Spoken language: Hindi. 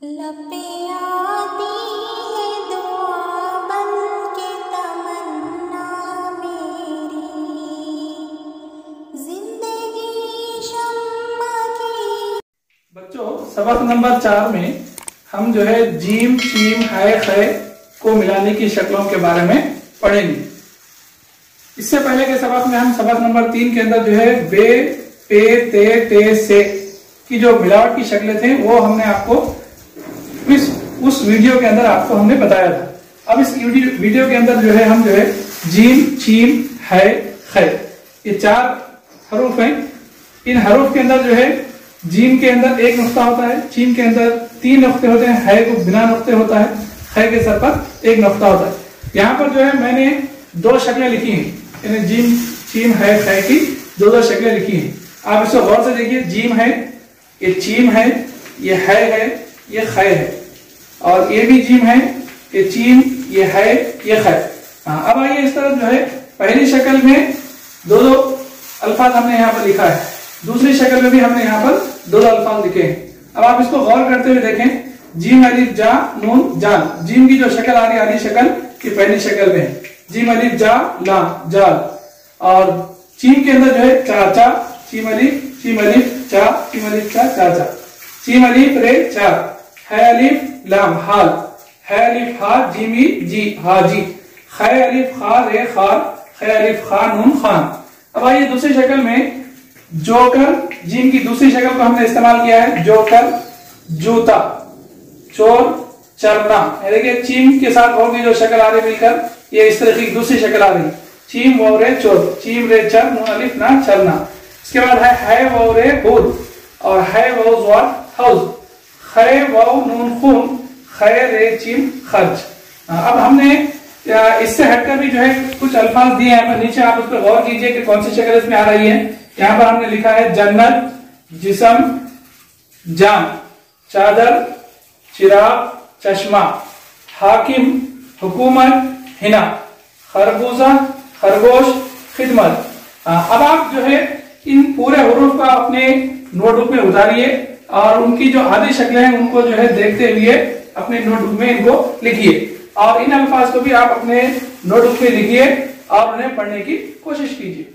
लपे आती है दुआ बन के तमन्ना मेरी, जिंदगी शम्मा की। बच्चों, सबक नंबर 4 में हम जो है जीम, शीम, है, खे को मिलाने की शक्लों के बारे में पढ़ेंगे। इससे पहले के सबक में हम सबक नंबर 3 के अंदर जो है बे, पे, ते, से की जो मिलावट की शक्लें थे वो हमने आपको उस वीडियो के अंदर आपको हमने बताया था। अब इस वीडियो के अंदर जो है हम जो है जीम, चीम, है, खे, ये 4 हरूफ हैं। इन हरूफ के अंदर जो है जीम के अंदर 1 नुक्ता होता है, चीम के अंदर 3 नुक्ते होते हैं, है को बिना नुक्ते होता है, खे के सर पर 1 नुक्ता होता है। यहाँ पर जो है मैंने 2 शक्लें लिखी हैं, जीम, चीम, है, खे की 2 शक्लें लिखी हैं। आप इसको गौर से देखिए, जीम है, ये चीम है, ये है, ये खे है, और ये भी जीम है, ये चीम, ये है, ये खे। अब आइए इस तरफ जो है पहली शक्ल में 2 अल्फाज हमने यहाँ पर लिखा है, दूसरी शक्ल में भी हमने यहाँ पर 2 अल्फाज लिखे हैं। अब आप इसको गौर करते हुए देखें, जीम, अलिफ, जा, नून, जाल। जीम की जो शक्ल आ रही है, आधी शक्ल की पहली शक्ल में है, जीम, अलिफ, जा, ला, जाल। और चीम के अंदर जो है चाचा, चीम, अलिफ, चा, चीम, अलिफ, चा, चाचा, चीम, अलिफ, रे, चा, है, अलिफ, लाम, हाल, है, अलिफ, हा, जीमी, जी, हाजी, खे, अलिफ, खा, रे, खार, खे, अलिफ, खा, नून, खान। अब आइए दूसरी शक्ल में जोकर, जीम की दूसरी शक्ल को हमने इस्तेमाल किया है, जोकर, जूता, चोर, चरना। देखिए चीम के साथ और भी जो शक्ल आ रही मिलकर ये इस तरह की दूसरी शक्ल आ रही, चीम, वो, रे, चोर, चीम, रे, चर, नून, अलिफ, ना, चरना। इसके बाद है, वो, रे, हूद, और है, वो, ज़्वार, हाउस, खे, वो, नून, खून, खे, रे, चीम, खर्च। अब हमने इससे हटकर भी जो है कुछ अल्फाज दिए हैं, नीचे आप उस पर गौर कीजिए कि कौन सी शक्ल इसमें आ रही है। यहाँ पर हमने लिखा है जन्नत, जिस्म, जाम, चादर, चिराग, चश्मा, हाकिम, हुकूमत, हिना, खरबूजा, खरगोश, खिदमत। अब आप जो है इन पूरे हुरूफ का अपने नोटबुक में उतारिए और उनकी जो आधी शक्लें हैं उनको जो है देखते हुए अपने नोटबुक में इनको लिखिए, और इन अल्फाज को भी आप अपने नोटबुक में लिखिए और उन्हें पढ़ने की कोशिश कीजिए।